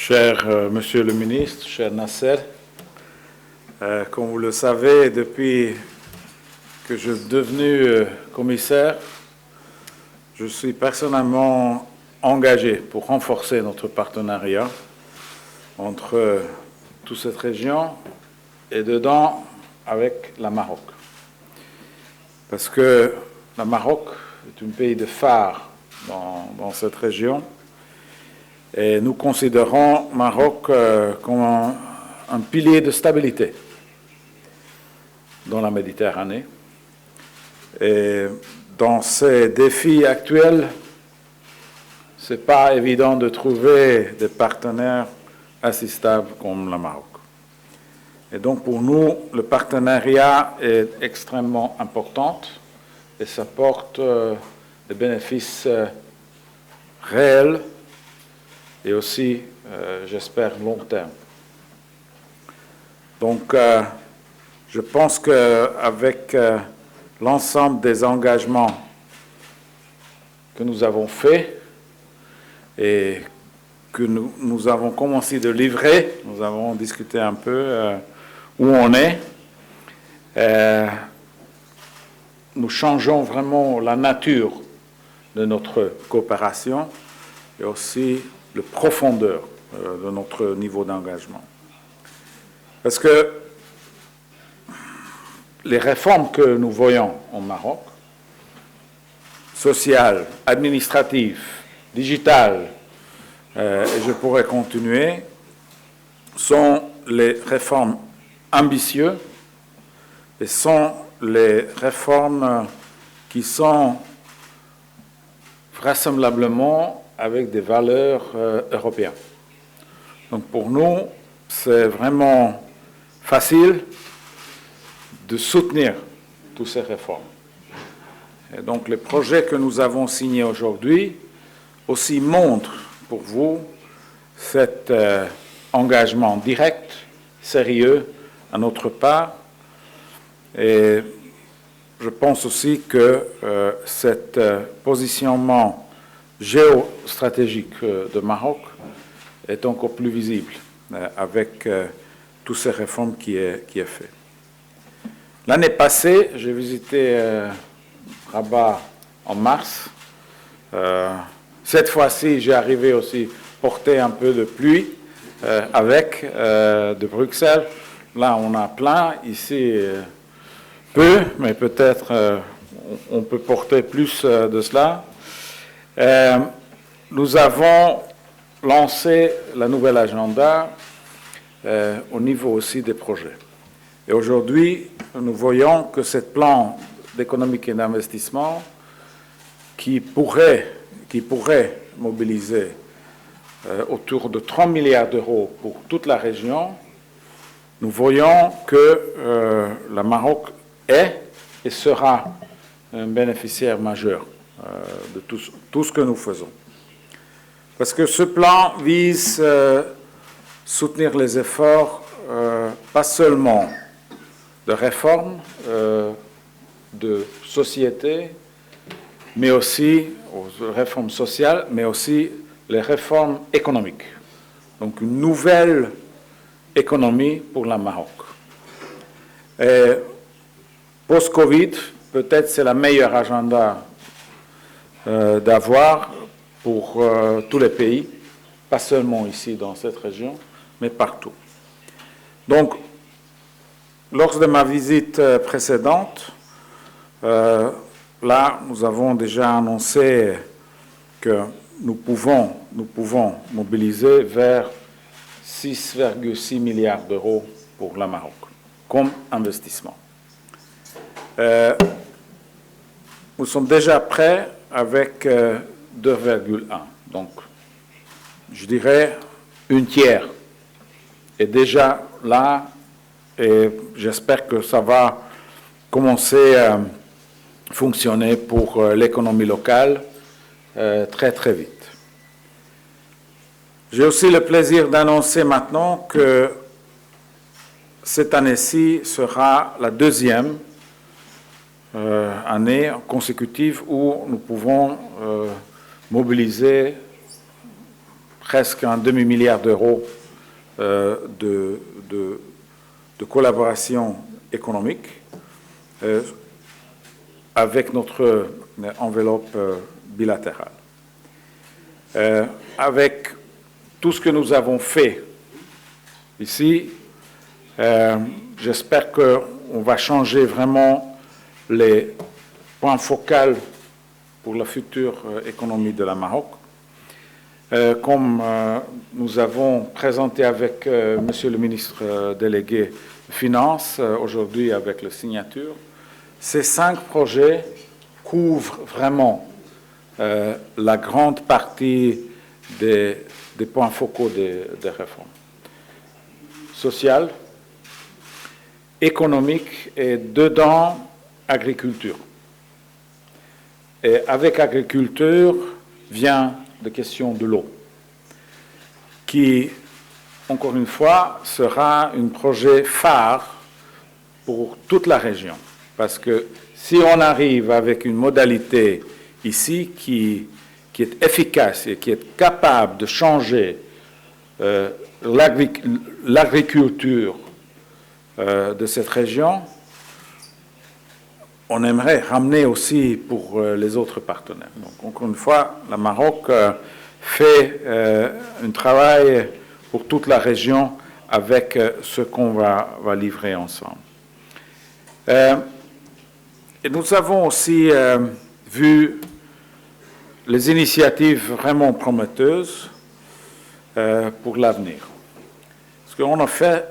Cher Monsieur le ministre, cher Nasser, comme vous le savez, depuis que je suis devenu commissaire, je suis personnellement engagé pour renforcer notre partenariat entre toute cette région et dedans avec le Maroc. Parce que le Maroc est un pays de phare dans cette région. Et nous considérons le Maroc comme un pilier de stabilité dans la Méditerranée. Et dans ces défis actuels, ce n'est pas évident de trouver des partenaires assez stables comme le Maroc. Et donc pour nous, le partenariat est extrêmement important et ça porte des bénéfices réels et aussi, j'espère, long terme. Donc, je pense qu'avec l'ensemble des engagements que nous avons faits et que nous avons commencé de livrer, nous avons discuté un peu où on est, nous changeons vraiment la nature de notre coopération et aussi la profondeur de notre niveau d'engagement. Parce que les réformes que nous voyons au Maroc, sociales, administratives, digitales, et je pourrais continuer, sont les réformes ambitieuses et sont les réformes qui sont vraisemblablement avec des valeurs européennes. Donc pour nous, c'est vraiment facile de soutenir toutes ces réformes. Et donc les projets que nous avons signés aujourd'hui aussi montrent pour vous cet engagement direct, sérieux à notre part. Et je pense aussi que cet positionnement géostratégique de Maroc est encore plus visible avec toutes ces réformes qui est fait. L'année passée, j'ai visité Rabat en mars. Cette fois-ci, j'ai arrivé aussi porter un peu de pluie avec de Bruxelles. Là, on a plein. Ici, peu, mais peut-être on peut porter plus de cela. Nous avons lancé la nouvelle agenda au niveau aussi des projets. Et aujourd'hui, nous voyons que ce plan d'économique et d'investissement qui pourrait mobiliser autour de 30 milliards d'euros pour toute la région, nous voyons que le Maroc est et sera un bénéficiaire majeur de tout ce que nous faisons. Parce que ce plan vise à soutenir les efforts, pas seulement de réforme, de société, mais aussi aux réformes sociales, mais aussi les réformes économiques. Donc une nouvelle économie pour le Maroc. Post-Covid, peut-être c'est la meilleure agenda d'avoir pour tous les pays, pas seulement ici dans cette région, mais partout. Donc, lors de ma visite précédente, là, nous avons déjà annoncé que nous pouvons mobiliser vers 6,6 milliards d'euros pour le Maroc comme investissement. Nous sommes déjà prêts avec 2,1. Donc, je dirais un tiers est déjà là et j'espère que ça va commencer à fonctionner pour l'économie locale très très vite. J'ai aussi le plaisir d'annoncer maintenant que cette année-ci sera la deuxième année consécutive où nous pouvons mobiliser presque un demi-milliard d'euros de collaboration économique avec notre enveloppe bilatérale. Avec tout ce que nous avons fait ici, j'espère qu'on va changer vraiment les points focaux pour la future économie de la Maroc. Comme nous avons présenté avec Monsieur le ministre délégué des Finances, aujourd'hui avec la signature, ces 5 projets couvrent vraiment la grande partie des points focaux des réformes. Sociales, économiques et dedans, agriculture. Et avec agriculture vient la question de l'eau, qui, encore une fois, sera un projet phare pour toute la région. Parce que si on arrive avec une modalité ici qui est efficace et qui est capable de changer l'agriculture de cette région, on aimerait ramener aussi pour les autres partenaires. Donc, encore une fois, le Maroc fait un travail pour toute la région avec ce qu'on va livrer ensemble. Et nous avons aussi vu les initiatives vraiment prometteuses pour l'avenir. Ce qu'on a fait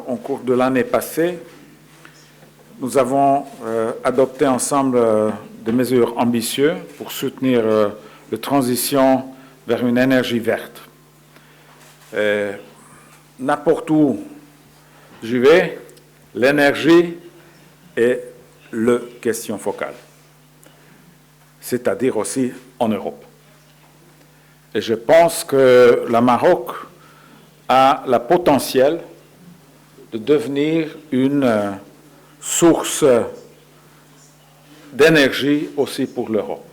au cours de l'année passée, nous avons adopté ensemble des mesures ambitieuses pour soutenir la transition vers une énergie verte. N'importe où je vais, l'énergie est la question focale, c'est-à-dire aussi en Europe. Et je pense que le Maroc a le potentiel de devenir une source d'énergie aussi pour l'Europe.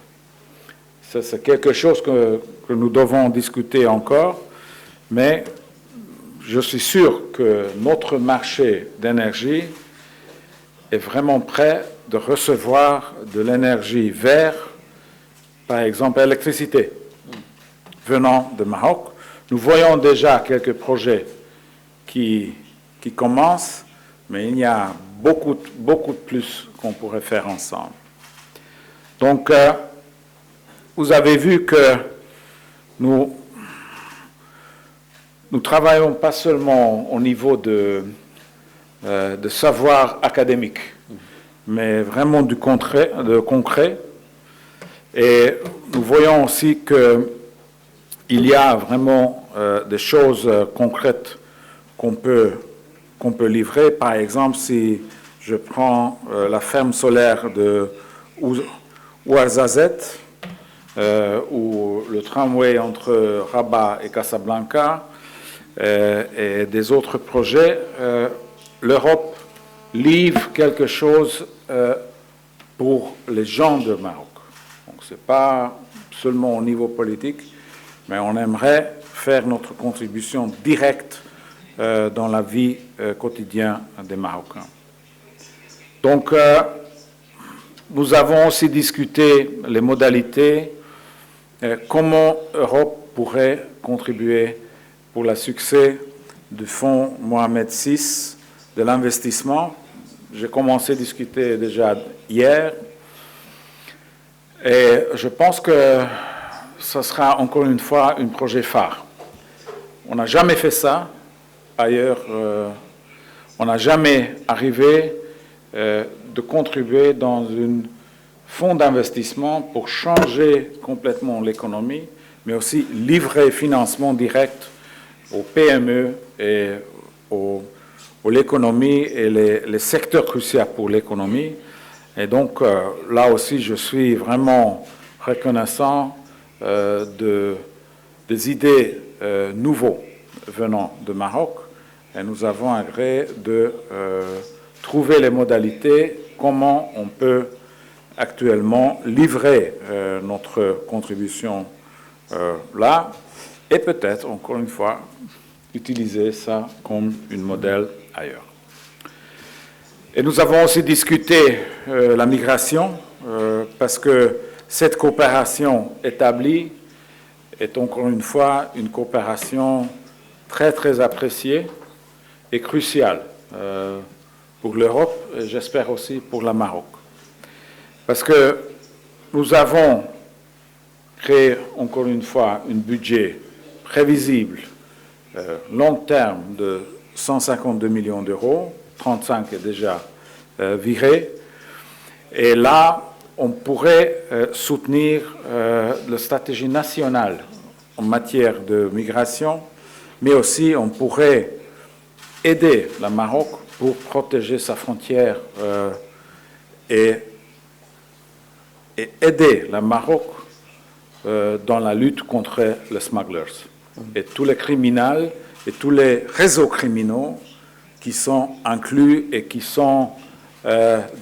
C'est quelque chose que nous devons discuter encore, mais je suis sûr que notre marché d'énergie est vraiment prêt de recevoir de l'énergie verte, par exemple l'électricité, venant de Maroc. Nous voyons déjà quelques projets qui commencent, mais il y a beaucoup de plus qu'on pourrait faire ensemble. Donc, vous avez vu que nous travaillons pas seulement au niveau de savoir académique, mais vraiment du concret. Et nous voyons aussi qu'il y a vraiment des choses concrètes qu'on peut livrer. Par exemple, si je prends la ferme solaire de Ouarzazate, ou le tramway entre Rabat et Casablanca, et des autres projets, l'Europe livre quelque chose pour les gens de Maroc. Donc, ce n'est pas seulement au niveau politique, mais on aimerait faire notre contribution directe dans la vie quotidienne des Marocains. Donc, nous avons aussi discuté les modalités, comment l'Europe pourrait contribuer pour le succès du fonds Mohamed VI de l'investissement. J'ai commencé à discuter déjà hier et je pense que ce sera encore une fois un projet phare. On n'a jamais fait ça ailleurs, on n'a jamais arrivé de contribuer dans un fonds d'investissement pour changer complètement l'économie, mais aussi livrer financement direct aux PME et aux l'économie et les secteurs cruciaux pour l'économie. Et donc, là aussi, je suis vraiment reconnaissant des idées nouveaux venant de Maroc. Et nous avons agréé de trouver les modalités, comment on peut actuellement livrer notre contribution là. et peut-être, encore une fois, utiliser ça comme un modèle ailleurs. Et nous avons aussi discuté la migration, parce que cette coopération établie est encore une fois une coopération très très appréciée et cruciale pour l'Europe et j'espère aussi pour le Maroc. Parce que nous avons créé encore une fois un budget prévisible, long terme de 152 millions d'euros, 35 est déjà viré, et là on pourrait soutenir la stratégie nationale en matière de migration, mais aussi on pourrait aider le Maroc pour protéger sa frontière et aider le Maroc dans la lutte contre les smugglers et tous les criminels et tous les réseaux criminels qui sont inclus et qui sont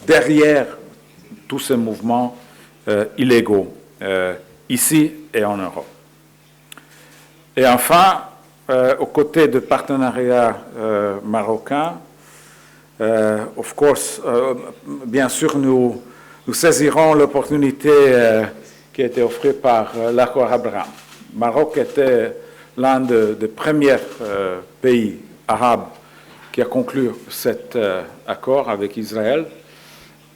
derrière tous ces mouvements illégaux ici et en Europe. Et enfin, aux côtés du partenariat marocain, of course, bien sûr, nous saisirons l'opportunité qui a été offerte par l'accord Abraham. Le Maroc était l'un des premiers pays arabes qui a conclu cet accord avec Israël.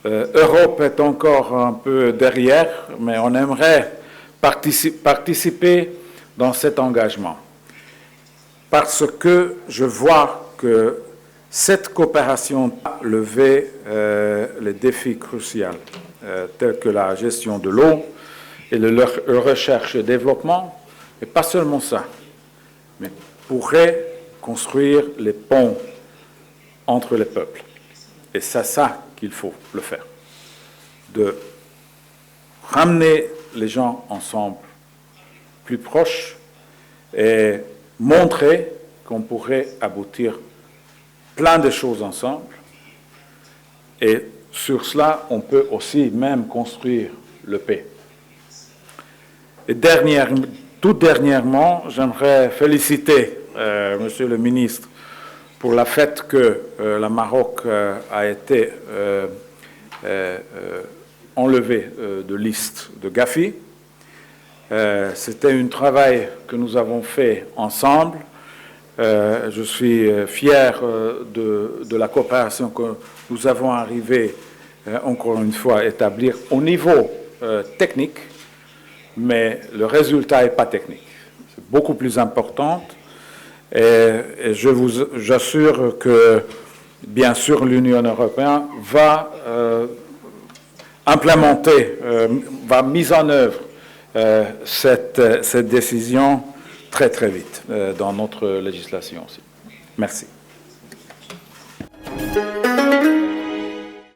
L'Europe est encore un peu derrière, mais on aimerait participer dans cet engagement. Parce que je vois que cette coopération a levé les défis cruciaux, tels que la gestion de l'eau et la recherche et développement, et pas seulement ça, mais pourrait construire les ponts entre les peuples. Et c'est ça qu'il faut le faire, de ramener les gens ensemble, plus proches, et montrer qu'on pourrait aboutir plein de choses ensemble. Et sur cela, on peut aussi même construire le paix. Et tout dernièrement, j'aimerais féliciter Monsieur le ministre pour le fait que le Maroc a été enlevé de liste de Gafi. C'était un travail que nous avons fait ensemble. Je suis fier de la coopération que nous avons arrivé, encore une fois, à établir au niveau technique, mais le résultat n'est pas technique. C'est beaucoup plus important. Et j'assure que, bien sûr, l'Union européenne va implémenter, va mise en œuvre cette décision très très vite dans notre législation aussi. Merci.